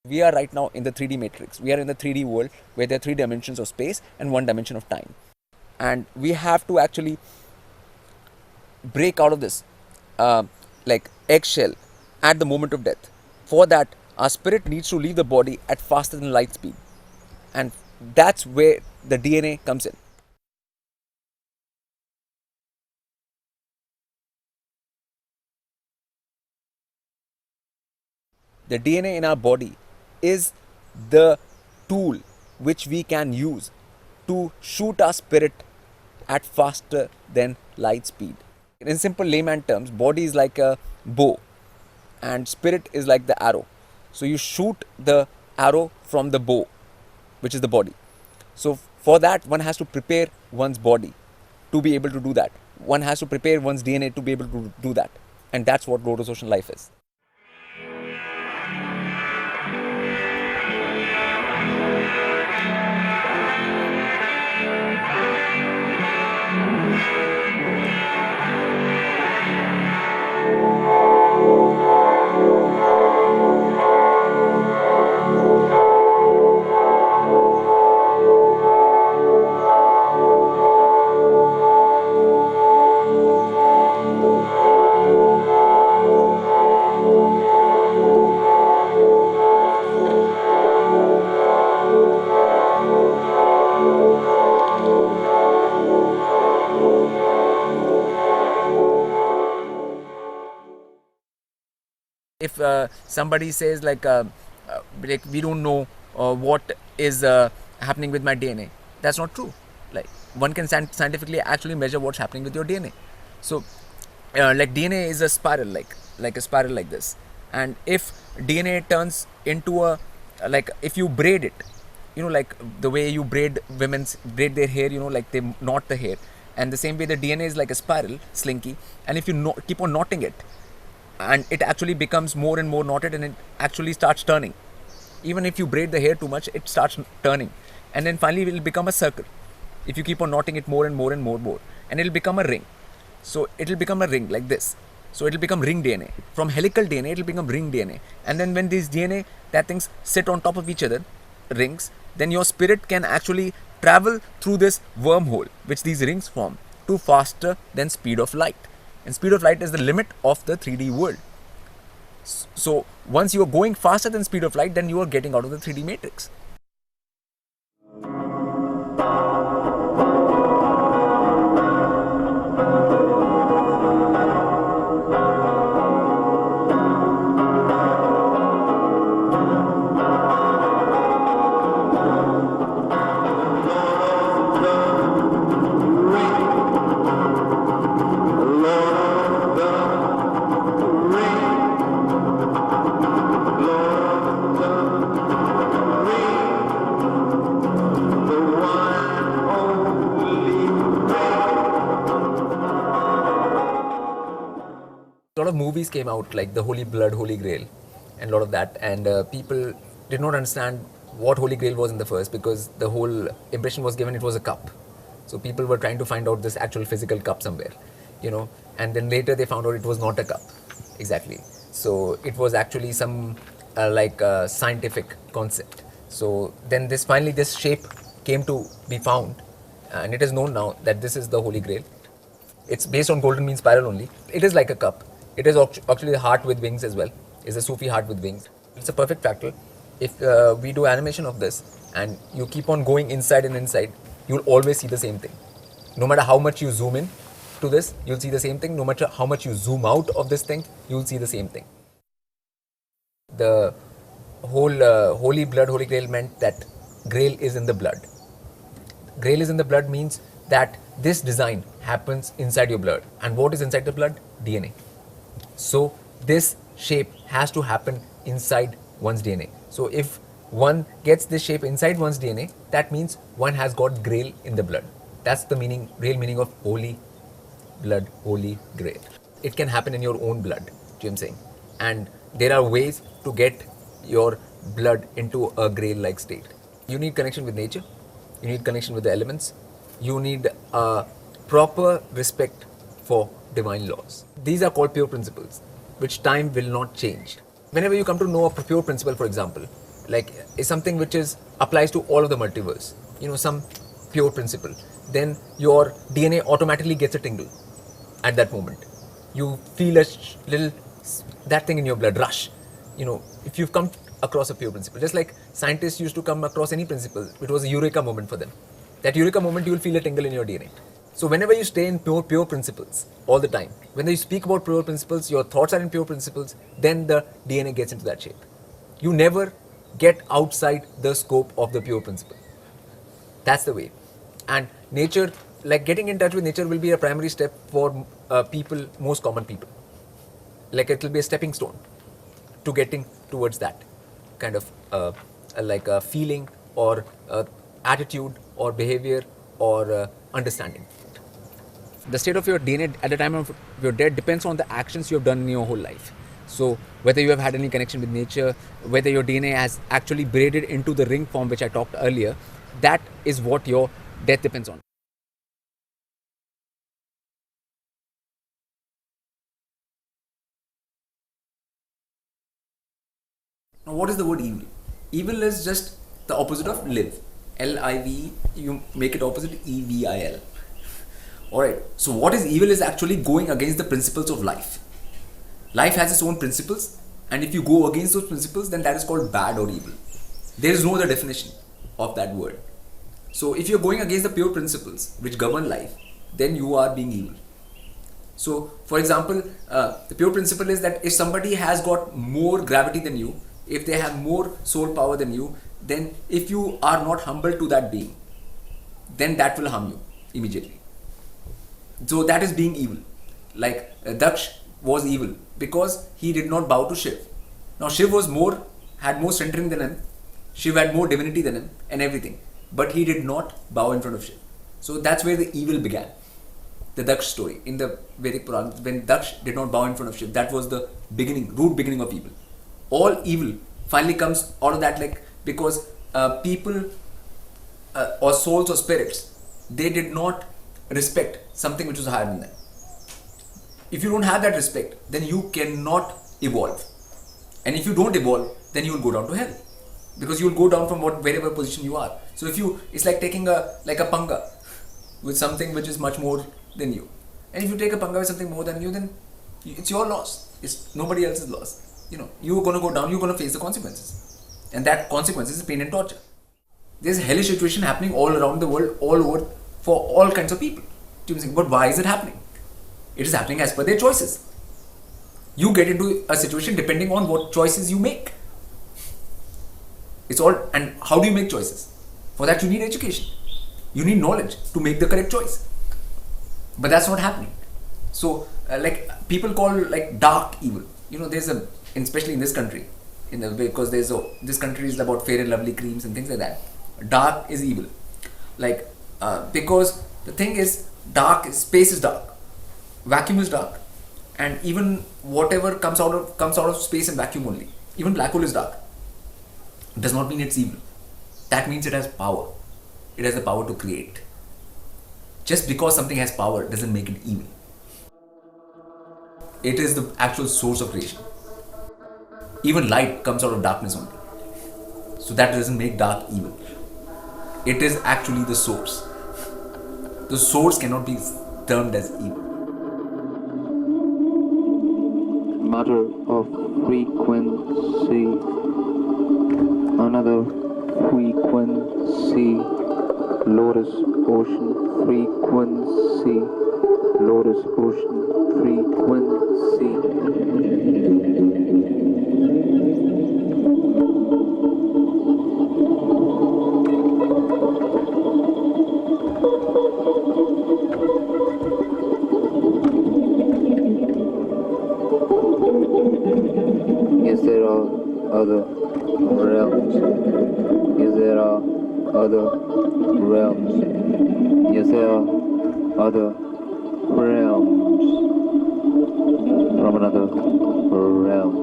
We are right now in the 3D matrix. We are in the 3D world where there are 3 dimensions of space and 1 dimension of time. And we have to actually break out of this like eggshell at the moment of death. For that, our spirit needs to leave the body at faster than light speed. And that's where the DNA comes in. The DNA in our body is the tool which we can use to shoot our spirit at faster than light speed. In simple layman terms, body is like a bow and spirit is like the arrow. So you shoot the arrow from the bow, which is the body. So for that, one has to prepare one's body to be able to do that. One has to prepare one's DNA to be able to do that. And that's what Lotus Ocean life is. If somebody says like we don't know what is happening with my DNA, that's not true. Like one can scientifically actually measure what's happening with your DNA. So like DNA is a spiral, like a spiral like this. And if DNA turns into a like if you braid it, you know, like the way you braid their hair, you know, like they knot the hair. And the same way the DNA is like a spiral, slinky. And if you keep on knotting it, and it actually becomes more and more knotted and it actually starts turning. Even if you braid the hair too much, it starts turning. And then finally it will become a circle. If you keep on knotting it more and more and more. And it will become a ring. So it will become a ring like this. So it will become ring DNA. From helical DNA, it will become ring DNA. And then when these DNA, that things sit on top of each other, rings, then your spirit can actually travel through this wormhole, which these rings form, to faster than speed of light. And speed of light is the limit of the 3D world. So once you are going faster than speed of light, then you are getting out of the 3D matrix. A lot of movies came out like the Holy Blood, Holy Grail and a lot of that, and people did not understand what Holy Grail was in the first, because the whole impression was given it was a cup. So people were trying to find out this actual physical cup somewhere, you know, and then later they found out it was not a cup exactly. So it was actually some scientific concept. So then this shape came to be found, and it is known now that this is the Holy Grail. It's based on golden mean spiral only. It is like a cup. It is actually the heart with wings as well. is a Sufi heart with wings. It's a perfect fractal. If we do animation of this and you keep on going inside and inside, you'll always see the same thing. No matter how much you zoom in to this, you'll see the same thing. No matter how much you zoom out of this thing, you'll see the same thing. The whole holy blood, holy grail meant that grail is in the blood. Grail is in the blood means that this design happens inside your blood. And what is inside the blood? DNA. So this shape has to happen inside one's DNA. So if one gets this shape inside one's DNA, that means one has got grail in the blood. That's the meaning, real meaning of holy blood, holy grail. It can happen in your own blood, do you know what I'm saying? And there are ways to get your blood into a grail-like state. You need connection with nature. You need connection with the elements. You need a proper respect for divine laws. These are called pure principles, which time will not change. Whenever you come to know a pure principle, for example, like is something which applies to all of the multiverse, some pure principle, then your DNA automatically gets a tingle at that moment. You feel a little, that thing in your blood rush, if you've come across a pure principle. Just like scientists used to come across any principle, it was a eureka moment for them. That eureka moment, you will feel a tingle in your DNA. So whenever you stay in pure principles all the time, when you speak about pure principles, your thoughts are in pure principles, then the DNA gets into that shape. You never get outside the scope of the pure principle. That's the way. And nature, like getting in touch with nature will be a primary step for people, most common people. Like it will be a stepping stone to getting towards that kind of like a feeling or attitude or behavior or understanding. The state of your DNA at the time of your death depends on the actions you have done in your whole life. So whether you have had any connection with nature, whether your DNA has actually braided into the ring form which I talked earlier, that is what your death depends on. Now what is the word evil? Evil is just the opposite of live. L-I-V-E, you make it opposite E-V-I-L. Alright, so what is evil is actually going against the principles of life. Life has its own principles, and if you go against those principles, then that is called bad or evil. There is no other definition of that word. So if you're going against the pure principles which govern life, then you are being evil. So for example, the pure principle is that if somebody has got more gravity than you, if they have more soul power than you, then if you are not humble to that being, then that will harm you immediately. So that is being evil. Like Daksh was evil because he did not bow to Shiv. Now Shiv had more centering than him, Shiv had more divinity than him and everything, but he did not bow in front of Shiv. So that's where the evil began. The Daksh story in the Vedic Purana, when Daksh did not bow in front of Shiv, that was the root beginning of evil. All evil finally comes out of that, like because people or souls or spirits, they did not respect something which was higher than them. If you don't have that respect, then you cannot evolve. And if you don't evolve, then you will go down to hell. Because you will go down from wherever position you are. So it's like taking a panga with something which is much more than you. And if you take a panga with something more than you, then it's your loss. It's nobody else's loss. You're going to go down, you're going to face the consequences. And that consequence is pain and torture. There's a hellish situation happening all around the world, all over, for all kinds of people. But why is it happening? It is happening as per their choices. You get into a situation depending on what choices you make. And how do you make choices? For that you need education. You need knowledge to make the correct choice. But that's not happening. So like people call like dark evil. There's especially in this country, because this country is about fair and lovely creams and things like that. Dark is evil. Like because the thing is, space is dark, vacuum is dark, and even whatever comes out of space and vacuum only, even black hole is dark. Does not mean it's evil. That means it has power. It has the power to create. Just because something has power doesn't make it evil. It is the actual source of creation. Even light comes out of darkness only. So that doesn't make dark evil. It is actually the source. The source cannot be termed as evil. matter of frequency, another frequency, lotus ocean frequency, lotus ocean frequency. Yes, there are other realms. Yes, there are other realms. Yes, there are other realms from another realm.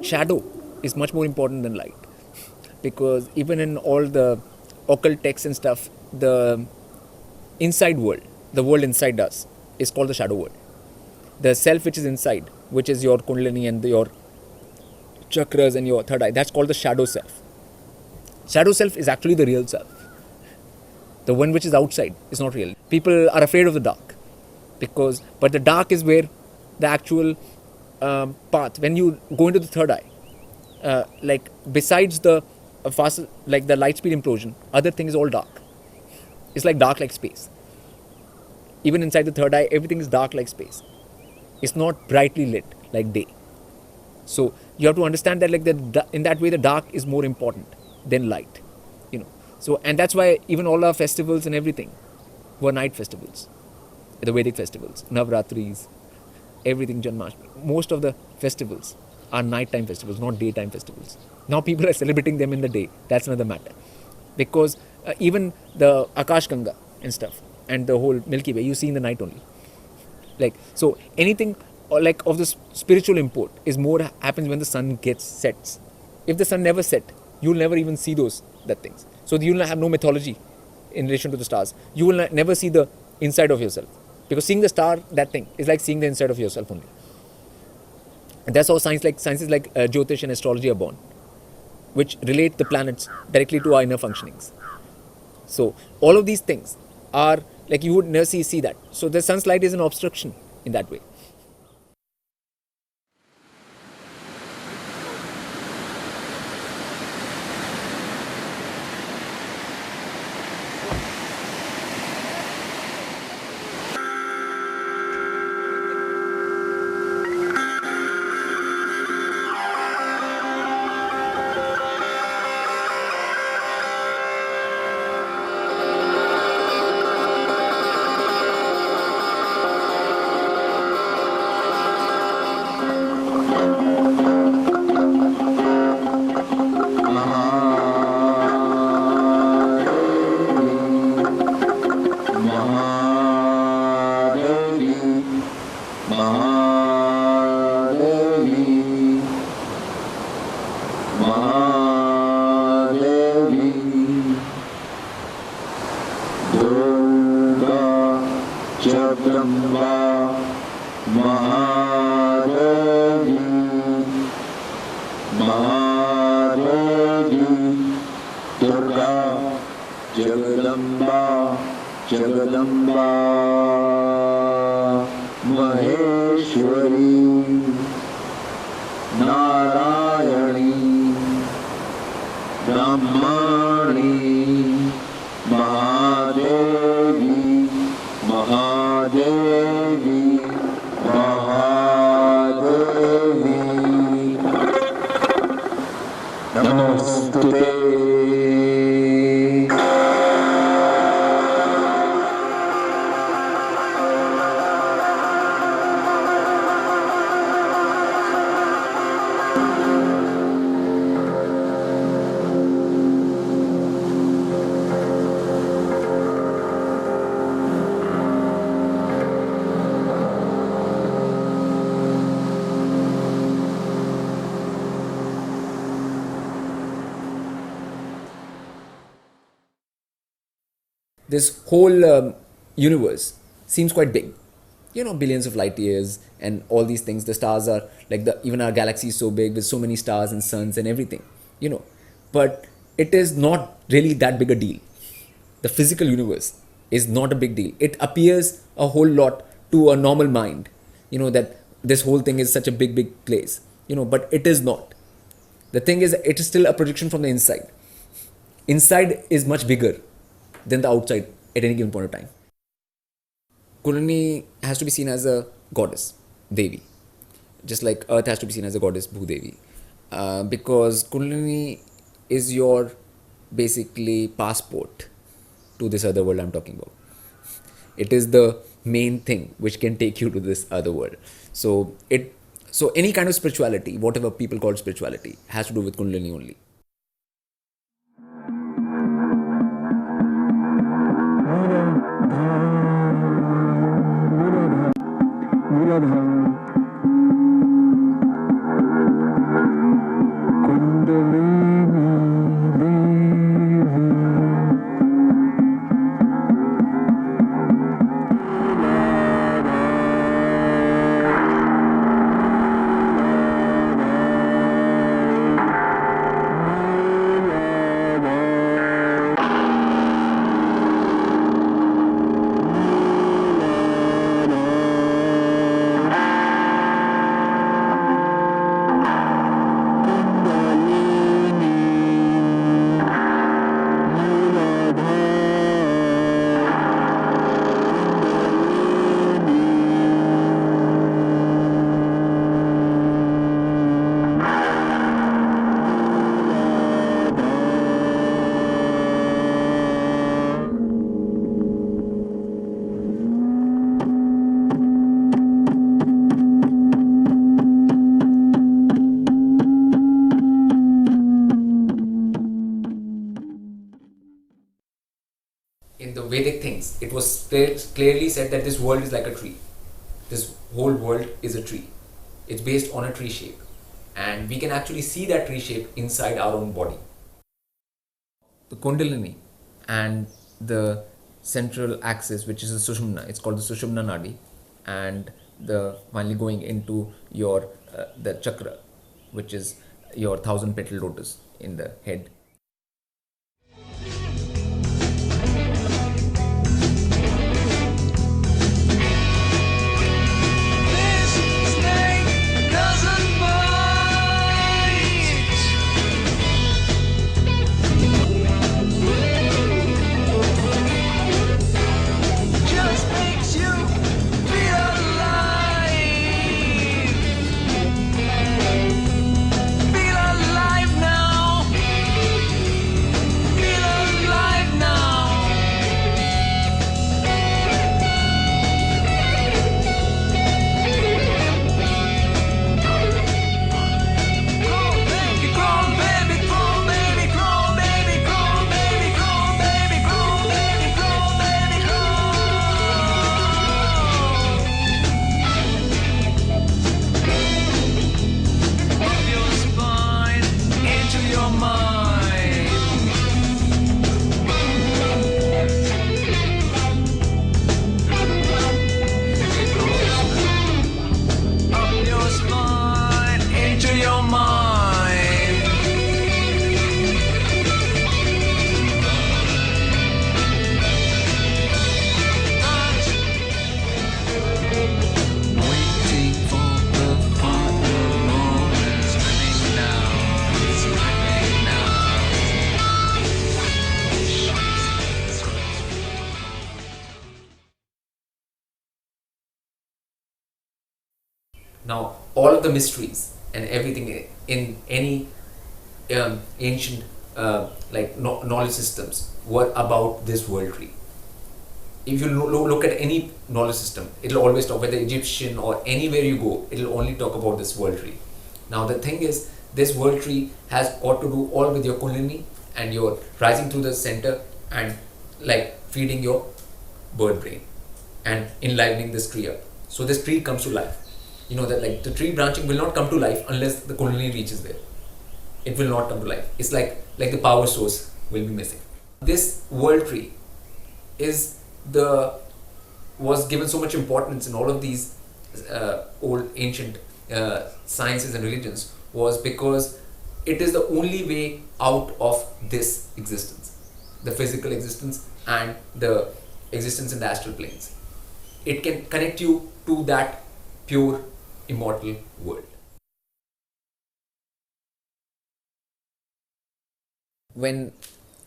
Shadow is much more important than light, because even in all the occult texts and stuff, the inside world, the world inside us, is called the shadow world. The self which is inside, which is your Kundalini and your chakras and your third eye, that's called the shadow self. Shadow self is actually the real self. The one which is outside is not real. People are afraid of the dark, but the dark is where the actual path. When you go into the third eye, like besides the fast, like the light speed implosion, other thing is all dark. It's like dark like space. Even inside the third eye, everything is dark like space. It's not brightly lit like day. So you have to understand that, like in that way, the dark is more important than light. So, and that's why even all our festivals and everything were night festivals. The Vedic festivals, Navratris, everything, Janmashtami. Most of the festivals are nighttime festivals, not daytime festivals. Now people are celebrating them in the day. That's another matter. Because even the Akash Ganga and stuff, and the whole Milky Way, you see in the night only. Like, so anything like of this spiritual import is more happens when the sun sets. If the sun never set, you'll never even see that things. So you'll have no mythology in relation to the stars. You will never see the inside of yourself. Because seeing the star, that thing, is like seeing the inside of yourself only. And that's how sciences like Jyotish and astrology are born, which relate the planets directly to our inner functionings. So all of these things are like you would never see that. So the sun's light is an obstruction in that way. This whole universe seems quite big, billions of light years and all these things. The stars are like even our galaxy is so big with so many stars and suns and everything, but it is not really that big a deal. The physical universe is not a big deal. It appears a whole lot to a normal mind, that this whole thing is such a big place, but it is not. The thing is, it is still a projection from the inside. Inside is much bigger than the outside at any given point of time. Kundalini has to be seen as a goddess, Devi, just like Earth has to be seen as a goddess, Bhudevi, because Kundalini is your basically passport to this other world I'm talking about. It is the main thing which can take you to this other world. So any kind of spirituality, whatever people call spirituality, has to do with Kundalini only. In the Vedic things, it was clearly said that this world is like a tree. This whole world is a tree. It's based on a tree shape. And we can actually see that tree shape inside our own body. The Kundalini and the central axis, which is the Sushumna, it's called the Sushumna Nadi, and finally going into your the chakra, which is your 1,000-petal lotus in the head. Now, all of the mysteries and everything in any ancient knowledge systems were about this world tree. If you look at any knowledge system, it'll always talk, whether Egyptian or anywhere you go, it'll only talk about this world tree. Now, the thing is, this world tree has got to do all with your Kundalini and your rising through the center and feeding your bird brain and enlivening this tree up. So this tree comes to life. You know that the tree branching will not come to life unless the Kundalini reaches there. It will not come to life. It's like the power source will be missing. This world tree was given so much importance in all of these old ancient sciences and religions, was because it is the only way out of this existence, the physical existence and the existence in the astral planes. It can connect you to that pure, immortal world. When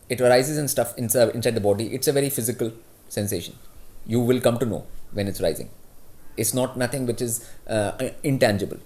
it arises and stuff inside the body, it's a very physical sensation. You will come to know when it's rising. It's not nothing which is intangible.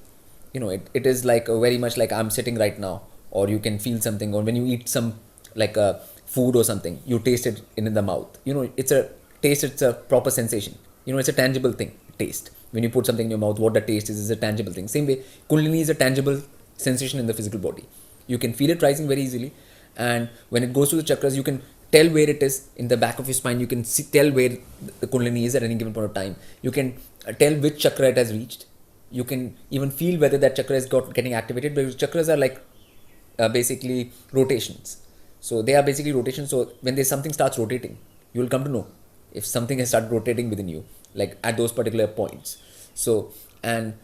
It is like very much like I'm sitting right now, or you can feel something, or when you eat some like a food or something, you taste it in the mouth. It's a taste, it's a proper sensation. It's a tangible thing, taste. When you put something in your mouth, what the taste is a tangible thing. Same way, Kundalini is a tangible sensation in the physical body. You can feel it rising very easily, and when it goes to the chakras, you can tell where it is in the back of your spine. You can tell where the Kundalini is at any given point of time. You can tell which chakra it has reached. You can even feel whether that chakra is getting activated, because chakras are like basically rotations. So they are basically rotations. So when there's something starts rotating, you will come to know if something has started rotating within you, like at those particular points. So, and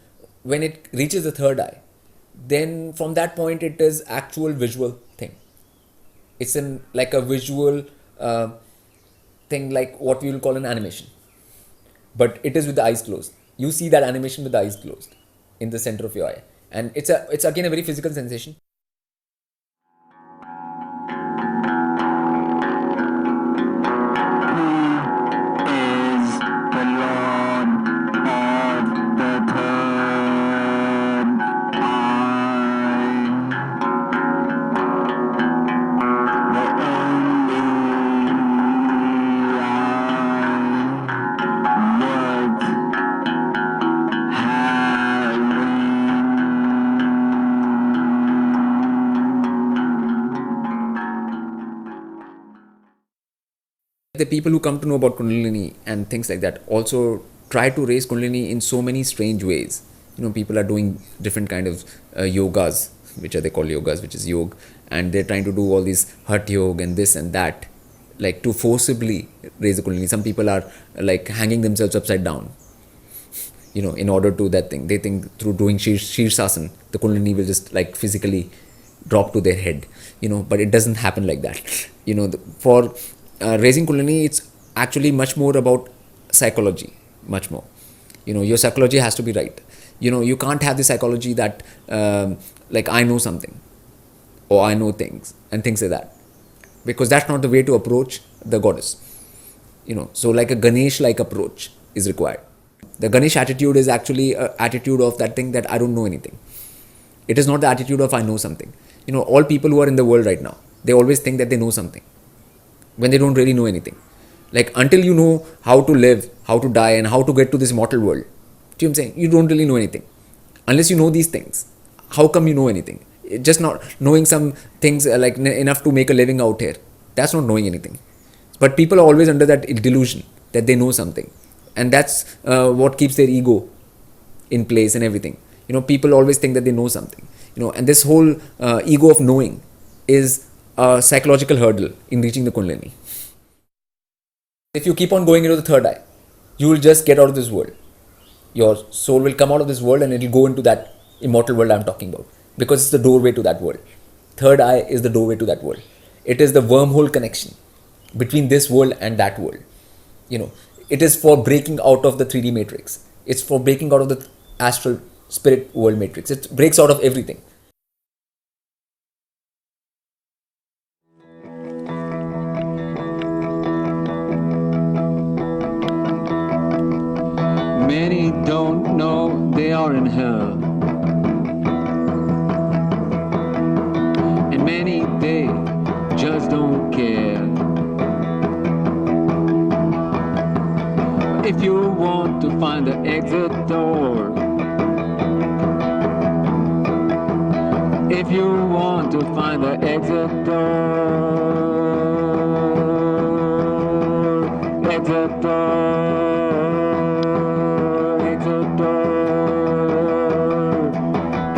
when it reaches the third eye, then from that point it is actual visual thing. It's like a visual thing, like what we will call an animation, but it is with the eyes closed. You see that animation with the eyes closed in the center of your eye, and it's again a very physical sensation. The people who come to know about Kundalini and things like that also try to raise Kundalini in so many strange ways. People are doing different kind of yogas, which they call yogas, which is yoga, and they're trying to do all these Hatha yoga and this and that, like to forcibly raise the Kundalini. Some people are like hanging themselves upside down, in order to that thing. They think through doing Shirsasana, the Kundalini will just like physically drop to their head, but it doesn't happen like that. For raising Kundalini, it's actually much more about psychology, much more. Your psychology has to be right. You can't have the psychology that like I know something, or I know things and things like that, because that's not the way to approach the goddess. So like a Ganesh-like approach is required. The Ganesh attitude is actually an attitude of that thing that I don't know anything. It is not the attitude of I know something. All people who are in the world right now, they always think that they know something, when they don't really know anything. Like until you know how to live, how to die, and how to get to this mortal world, do you know what I'm saying? You don't really know anything. Unless you know these things, how come you know anything? Just not knowing some things like enough to make a living out here, that's not knowing anything. But people are always under that delusion that they know something, and that's what keeps their ego in place and everything. People always think that they know something, and this whole ego of knowing is a psychological hurdle in reaching the Kundalini. If you keep on going into the third eye, you will just get out of this world. Your soul will come out of this world and it will go into that immortal world I'm talking about, because it's the doorway to that world. Third eye is the doorway to that world. It is the wormhole connection between this world and that world. It is for breaking out of the 3D matrix. It's for breaking out of the astral spirit world matrix. It breaks out of everything. Many don't know they are in hell, and many they just don't care. If you want to find the exit door, if you want to find the exit door, exit door.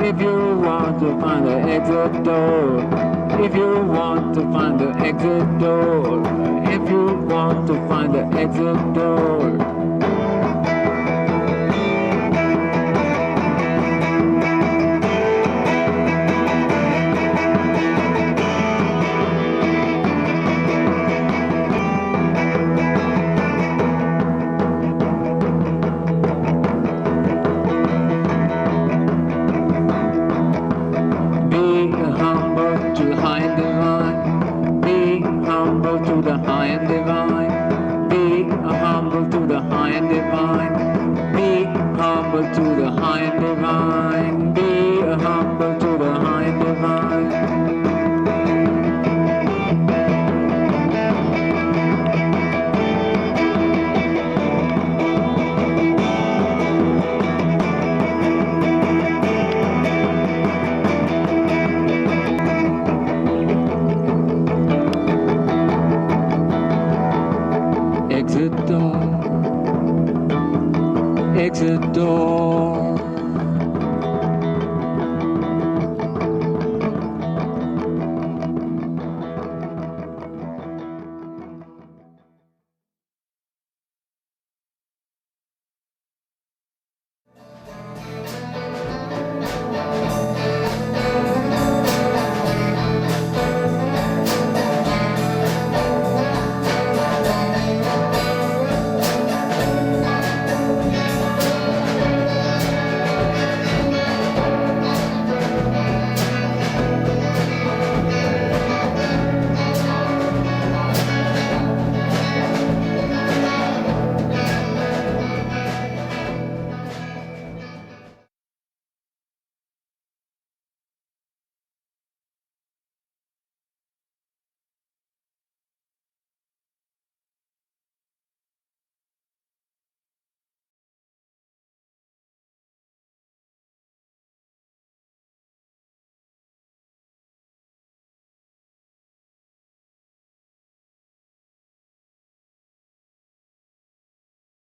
If you want to find the exit door, if you want to find the exit door, if you want to find the exit door. high and divine. Be humble to the high and divine. Be humble to the high and divine. Exit door, exit door.